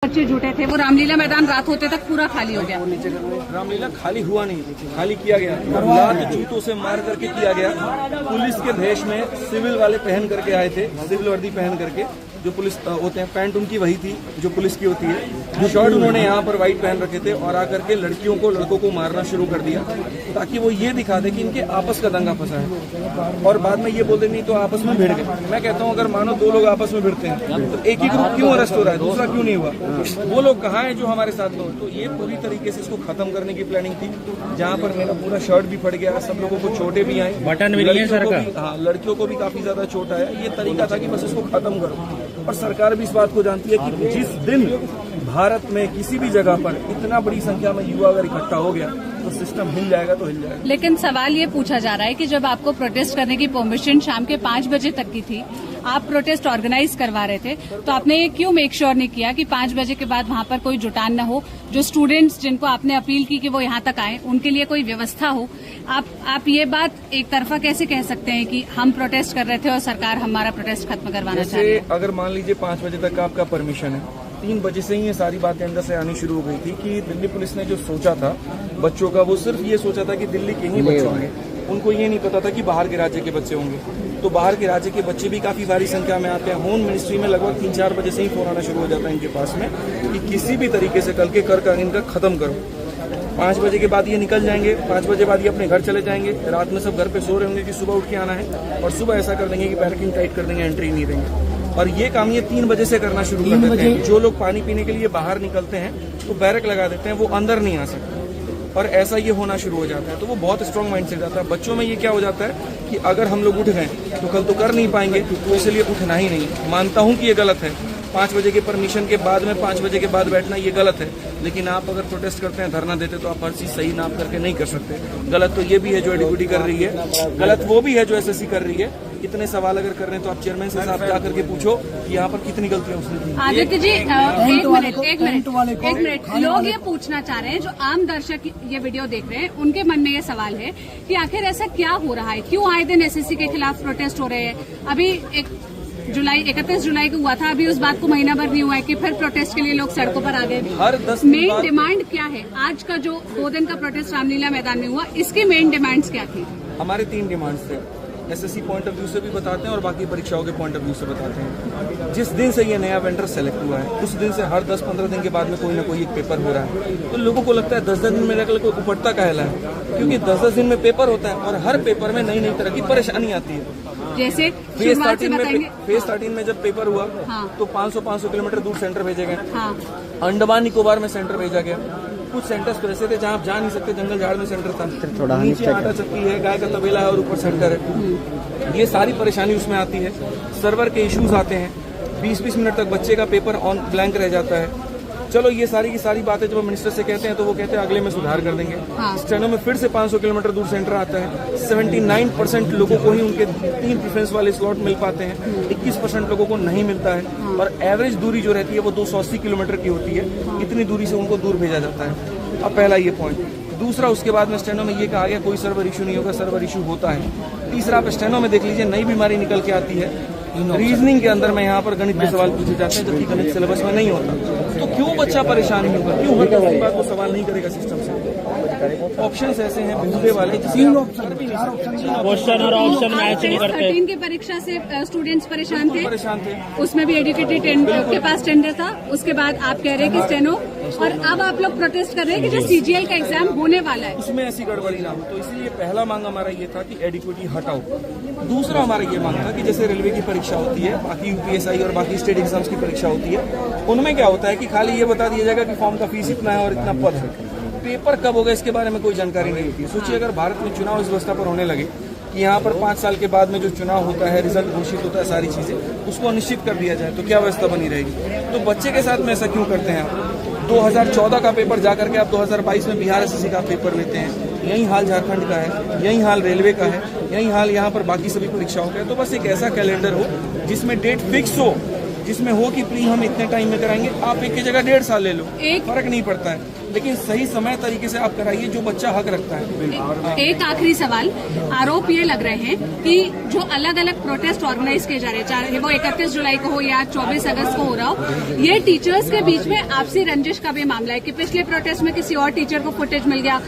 बच्चे जुटे थे, वो रामलीला मैदान रात होते तक पूरा खाली हो गया। रामलीला खाली हुआ नहीं, खाली किया गया, लात जूतों से मार करके किया गया। पुलिस के भेष में सिविल वाले पहन करके आए थे, सिविल वर्दी पहन करके, जो पुलिस होते हैं, पैंट उनकी वही थी जो पुलिस की होती है, जो शर्ट उन्होंने यहाँ पर व्हाइट पहन रखे थे, और आकर के लड़कियों को लड़कों को मारना शुरू कर दिया, ताकि वो ये दिखा दे कि इनके आपस का दंगा फंसा है, और बाद में ये बोलते नहीं तो आपस में भिड़ गए। मैं कहता हूँ अगर मानो दो लोग आपस में भिड़ते हैं तो एक ही ग्रुप क्यों अरेस्ट हो रहा है, दूसरा क्यों नहीं हुआ? वो लोग कहाँ हैं जो हमारे साथ लोग? तो ये पूरी तरीके से इसको खत्म करने की प्लानिंग थी, जहाँ पर मेरा पूरा शर्ट भी फट गया, सब लोगों को चोटें भी आई, बटन भी नहीं सर का, हाँ, लड़कियों को भी काफी ज्यादा चोट आया। ये तरीका था कि बस इसको खत्म करो, और सरकार भी इस बात को जानती है कि जिस दिन भारत में किसी भी जगह पर इतना बड़ी संख्या में युवा अगर इकट्ठा हो गया तो सिस्टम हिल जाएगा तो हिल जाएगा। लेकिन सवाल ये पूछा जा रहा है कि जब आपको प्रोटेस्ट करने की परमिशन शाम के 5 बजे तक की थी, आप प्रोटेस्ट ऑर्गेनाइज करवा रहे थे, तो आपने ये क्यों मेक श्योर नहीं किया कि 5 बजे के बाद वहाँ पर कोई जुटान न हो, जो स्टूडेंट्स जिनको आपने अपील की कि वो यहाँ तक आए उनके लिए कोई व्यवस्था हो? आप ये बात एक तरफा कैसे कह सकते हैं कि हम प्रोटेस्ट कर रहे थे और सरकार हमारा प्रोटेस्ट खत्म करवाना चाह रही है? अगर मान लीजिए 5 बजे तक आपका परमिशन है, 3 बजे से ही ये सारी बातें अंदर से आनी शुरू हो गई थी कि दिल्ली पुलिस ने जो सोचा था बच्चों का, वो सिर्फ ये सोचा था कि दिल्ली के ही बच्चे होंगे, उनको ये नहीं पता था कि बाहर के राज्य के बच्चे होंगे। तो बाहर के राज्य के बच्चे भी काफी भारी संख्या में आते हैं। होम मिनिस्ट्री में लगभग 3-4 बजे से ही फोन आना शुरू हो जाता है इनके पास में कि किसी भी तरीके से कल के कर इनका खत्म करो। 5 बजे के बाद ये निकल जाएंगे, 5 बजे बाद ये अपने घर चले जाएंगे, रात में सब घर पे सो रहे होंगे कि सुबह उठ के आना है, और सुबह ऐसा कर देंगे कि बैरिकेड टाइट कर देंगे, एंट्री नहीं देंगे। और ये काम ये 3 बजे से करना शुरू कर देते हैं। जो लोग पानी पीने के लिए बाहर निकलते हैं तो बैरक लगा देते हैं, वो अंदर नहीं आ सकते, और ऐसा ये होना शुरू हो जाता है। तो वो बहुत स्ट्रांग माइंड से जाता है। बच्चों में ये क्या हो जाता है कि अगर हम लोग उठ गए तो कल तो कर नहीं पाएंगे, तो इसलिए उठना ही नहीं। मानता हूँ कि ये गलत है, 5 बजे के परमिशन के बाद में 5 बजे के बाद बैठना ये गलत है, लेकिन आप अगर प्रोटेस्ट करते हैं, धरना देते, तो आप हर चीज सही नाप करके नहीं कर सकते। गलत तो ये भी है जो एडीक्यूटी कर रही है, गलत वो भी है जो एसएससी कर रही है। इतने सवाल अगर कर रहे हैं तो आप चेयरमैन से साहब जा करके पूछो कि यहाँ पर कितनी गलतियां उसने की। आदित्य जी, एक मिनट, लोग ये पूछना चाह रहे हैं, जो आम दर्शक ये वीडियो देख रहे हैं, उनके मन में ये सवाल है कि आखिर ऐसा क्या हो रहा है, क्यों आए दिन एसएससी के खिलाफ प्रोटेस्ट हो रहे हैं? अभी 31 जुलाई को हुआ था, अभी उस बात को महीना भर नहीं हुआ है कि फिर प्रोटेस्ट के लिए लोग सड़कों पर आ गए। हर 10 मेन डिमांड क्या है? आज का जो 2 दिन का प्रोटेस्ट रामलीला मैदान में हुआ, इसकी मेन डिमांड्स क्या थी? हमारे 3 डिमांड्स थे। एसएससी पॉइंट ऑफ व्यू से भी बताते हैं और बाकी परीक्षाओं के पॉइंट ऑफ व्यू से बताते हैं। जिस दिन से ये नया वेंडर सेलेक्ट हुआ है, उस दिन से हर 10-15 दिन के बाद में कोई ना कोई एक पेपर हो रहा है। तो लोगों को लगता है 10-10 दिन में रख कोई उपटता कहला है, क्योंकि 10-10 दिन में पेपर होता है और हर पेपर में नई नई तरह की परेशानी आती है। जैसे फेज 13 में जब पेपर हुआ, हाँ, तो 500 किलोमीटर दूर सेंटर भेजे गए। हाँ, अंडमान निकोबार में सेंटर भेजा गया। कुछ सेंटर्स तो ऐसे थे जहाँ आप जा नहीं सकते, जंगल झाड़ में सेंटर था, नीचे आटा चक्की है, गाय का तबेला है और ऊपर सेंटर है। ये सारी परेशानी उसमें आती है। सर्वर के इश्यूज आते हैं, 20-20 मिनट तक बच्चे का पेपर ऑन ब्लैंक रह जाता है। चलो ये सारी की सारी बातें जब मिनिस्टर से कहते हैं तो वो कहते हैं अगले में सुधार कर देंगे। हाँ। स्टेनो में फिर से 500 किलोमीटर दूर सेंटर आता है। 79% लोगों को ही उनके 3 प्रेफरेंस वाले स्लॉट मिल पाते हैं, 21% लोगों को नहीं मिलता है। हाँ। और एवरेज दूरी जो रहती है वो 280 किलोमीटर की होती है। हाँ। इतनी दूरी से उनको दूर भेजा जाता है। अब पहला ये पॉइंट। दूसरा, उसके बाद में स्टेनो में ये कहा गया कोई सर्वर इशू नहीं होगा, सर्वर इशू होता है। तीसरा, आप स्टेनो में देख लीजिए, नई बीमारी निकल के आती है। रीजनिंग के अंदर में यहाँ पर गणित के सवाल पूछे जाते हैं, जबकि गणित सिलेबस में नहीं होता। तो क्यों बच्चा परेशान नहीं होगा, क्यों हर बात को सवाल नहीं करेगा सिस्टम से? ऑप्शंस ऐसे हैं भूले वाले, क्वेश्चन और ऑप्शन मैच नहीं करते। 13 की परीक्षा से स्टूडेंट्स परेशान थे, उसमें भी एडुकेटेड के पास टेंडर था। उसके बाद आप कह रहे हैं कि स्टेनो, और अब आप लोग प्रोटेस्ट कर रहे हैं कि जो सीजीएल का एग्जाम होने वाला है उसमें ऐसी गड़बड़ी ना हो। तो इसलिए पहला मांग हमारा ये था कि एडिक्विटी हटाओ। दूसरा हमारा ये मांग था कि जैसे रेलवे की परीक्षा होती है, बाकी यूपीएसआई और बाकी स्टेट एग्जाम्स की परीक्षा होती है, उनमें क्या होता है कि खाली ये बता दिया जाएगा कि फॉर्म का फीस इतना है और इतना पद है, पेपर कब होगा इसके बारे में कोई जानकारी नहीं होती है। सोचिए अगर भारत में चुनाव इस व्यवस्था पर होने लगे कि यहाँ पर 5 साल के बाद में जो चुनाव होता है, रिजल्ट घोषित होता है, सारी चीजें उसको अनिश्चित कर दिया जाए, तो क्या व्यवस्था बनी रहेगी? तो बच्चे के साथ में ऐसा क्यों करते हैं आप? 2014 का पेपर जाकर के आप 2022 में बिहार एसएससी का पेपर लेते हैं। यही हाल झारखंड का है, यही हाल रेलवे का है, यही हाल यहाँ पर बाकी सभी परीक्षाओं का है। तो बस एक ऐसा कैलेंडर हो जिसमें डेट फिक्स हो जिसमें हो कि प्री हम इतने टाइम में कराएंगे, आप एक की जगह 1.5 साल ले लो, फर्क नहीं पड़ता है, लेकिन सही समय तरीके से आप कराइए जो बच्चा हक रखता है। एक आखिरी सवाल, आरोप ये लग रहे हैं कि जो अलग अलग प्रोटेस्ट ऑर्गेनाइज किए जा रहे हैं, चाहे वो 31 जुलाई को हो या 24 अगस्त को हो रहा हो, ये टीचर्स के बीच में आपसी रंजिश का भी मामला है कि पिछले प्रोटेस्ट में किसी और टीचर को फुटेज मिल गया,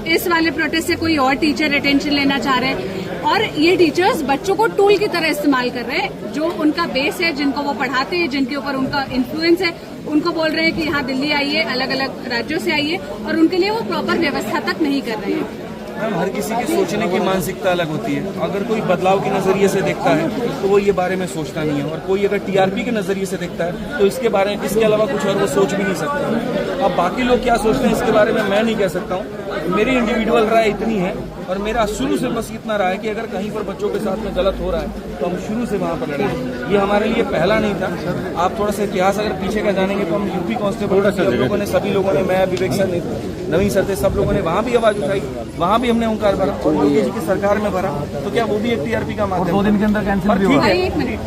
इस वाले प्रोटेस्ट से कोई और टीचर अटेंशन लेना चाह रहे हैं, और ये टीचर्स बच्चों को टूल की तरह इस्तेमाल कर रहे हैं। जो उनका बेस है, जिनको वो पढ़ाते हैं, जिनके ऊपर उनका इन्फ्लुएंस है, उनको बोल रहे हैं कि यहाँ दिल्ली आइए, अलग अलग राज्यों से आइए, और उनके लिए वो प्रॉपर व्यवस्था तक नहीं कर रहे हैं। मैम, हर किसी की सोचने की मानसिकता अलग होती है। अगर कोई बदलाव के नजरिए से देखता है तो वो ये बारे में सोचता नहीं है, और कोई अगर टीआरपी के नजरिए से देखता है तो इसके बारे में, इसके अलावा कुछ और वो सोच भी नहीं सकता। अब बाकी लोग क्या सोचते हैं इसके बारे में मैं नहीं कह सकता हूँ। मेरी इंडिविजुअल राय इतनी है, और मेरा शुरू से बस इतना रहा है कि अगर कहीं पर बच्चों के साथ में गलत हो रहा है तो हम शुरू से वहाँ पर लड़े। ये हमारे लिए पहला नहीं था। आप थोड़ा सा इतिहास अगर पीछे का जानेंगे तो हम यूपी कांस्टेबल सभी लोगों ने, मैं, विवेक सर, नवीन सर थे, सब लोगों ने वहाँ भी आवाज उठाई, वहाँ भी हमने ओंकार भरा, और योगी जी की सरकार में भरा, तो क्या वो भी एक टीआरपी का माध्यम 2 दिन के अंदर कैंसिल भी हुआ है।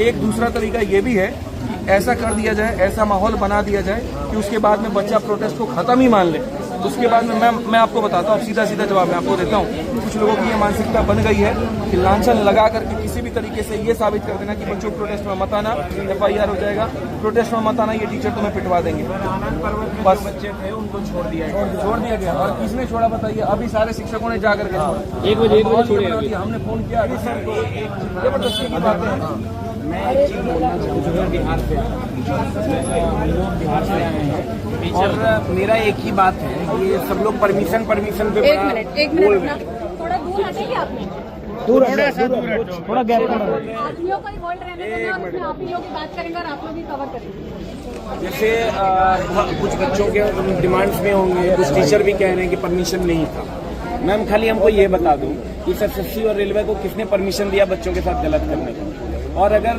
एक दूसरा तरीका ये भी है कि ऐसा कर दिया जाए, ऐसा माहौल बना दिया जाए कि उसके बाद में बच्चा प्रोटेस्ट को खत्म ही मान ले। उसके बाद में मैं आपको बताता हूँ, सीधा सीधा जवाब मैं आपको देता हूँ। कुछ लोगों की ये मानसिकता बन गई है कि लांछन लगा करके किसी भी तरीके से ये साबित कर देना कि बच्चों प्रोटेस्ट में मत आना, FIR हो जाएगा, प्रोटेस्ट में मत आना, ये टीचर तुम्हें पिटवा देंगे। बस बच्चे थे उनको छोड़ दिया गया। और किसने छोड़ा बताइए? अभी सारे शिक्षकों ने जाकर के छोड़ा। 1 बजे छोड़ा, हमने फोन किया अभी सर को, जबरदस्ती की बातें हैं। मैं एक चीज बोलना चाहूँगा, बिहार से हम लोग बिहार से आए हैं, और मेरा एक ही बात है, ये सब लोग परमिशन पे एक मिनट थोड़ा दूर हटेंगे आपने, थोड़ा गैप आदमियों को ही बोल रहे हैं, और उसमें आप ही लोग बात करेंगे और आप लोग ही कवर करेंगे। जैसे कुछ बच्चों के डिमांड्स में होंगे, कुछ टीचर भी कह रहे हैं कि परमिशन नहीं था। मैम, खाली हमको ये बता दूं कि SSC और रेलवे को किसने परमिशन दिया बच्चों के साथ गलत करने का? और अगर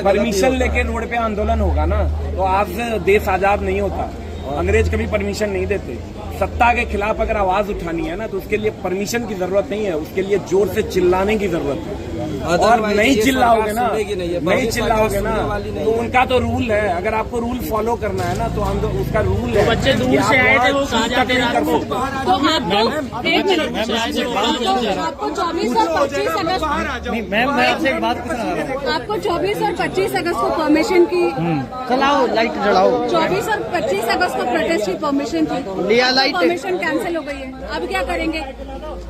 परमिशन लेके रोड पे आंदोलन होगा ना, तो आज देश आजाद नहीं होता। अंग्रेज कभी परमिशन नहीं देते। सत्ता के खिलाफ अगर आवाज उठानी है ना, तो उसके लिए परमिशन की जरूरत नहीं है, उसके लिए जोर से चिल्लाने की जरूरत है। और नहीं चिल्लाओगे ना, तो उनका तो रूल है। अगर आपको रूल फॉलो करना है ना, तो हम उसका रूल है। बच्चे दूर से आए थे, वो कहाँ जाते हैं आपको? तो आपको 1 मिनट, आपको 24 और 25 अगस्त, मैम मैं आपसे एक बात पूछना चाह रहा हूँ। आपको 24 और 25 अगस्त को परमिशन की, चलाओ लाइट जलाओ, 24 और 25 अगस्त को प्रोटेस्ट की परमिशन थी, लिया लाइट, परमिशन कैंसिल हो गई है, अब क्या करेंगे?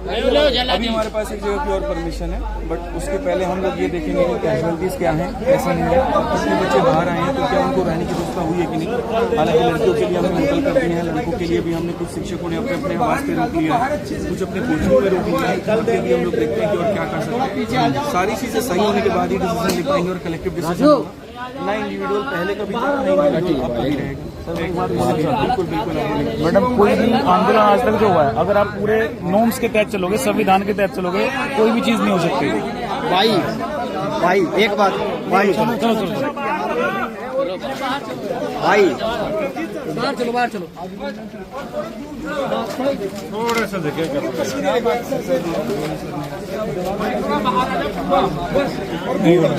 अभी हमारे पास एक जगह की और परमिशन है, बट उसके पहले हम लोग ये देखेंगे कि कैजुअलिटीज क्या हैं, कैसा नहीं है, कितने बच्चे बाहर आए हैं, तो क्या उनको रहने की व्यवस्था हुई है कि नहीं। हालांकि लड़कियों के लिए हमने होटल कर दिए हैं, लड़कों के लिए भी हमने कुछ शिक्षकों ने अपने आवास पे रोक लिया है, कुछ अपने कोचिंग पे रोक लिया है। कल के लिए हम लोग देखते हैं कि और क्या कर सकते हैं। सारी चीजें सही होने के बाद ही डिसीजन ले पाएंगे, और कलेक्टिव डिसीजन होगा ना। इंडिविजुअल पहले कभी था, नहीं अब कभी रहेगा। बिल्कुल बिल्कुल। मैडम, कोई भी आंदोलन आज तक जो हुआ है, अगर आप पूरे नॉर्म्स के तहत चलोगे, संविधान के तहत चलोगे, कोई भी चीज नहीं हो सकती। भाई एक बात, भाई बाहर चलो थोड़ा सा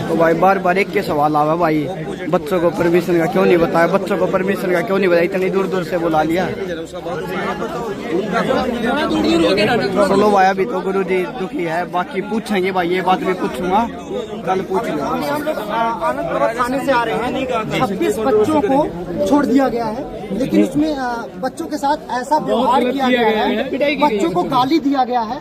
तो भाई बार एक के सवाल आवा भाई, बच्चों को परमिशन का क्यों नहीं बताया, बच्चों को परमिशन का क्यों नहीं बताया, इतनी दूर दूर से बुला लिया। चलो भाई, अभी तो गुरु जी दुखी है, बाकी पूछेंगे भाई, ये बात भी पूछूंगा, कल पूछूंगा। हम लोग आनंद थाने से आ रहे हैं, 26 बच्चों को छोड़ दिया गया है, लेकिन उसमें बच्चों के साथ ऐसा व्यवहार किया गया है, बच्चों को गाली दिया गया है।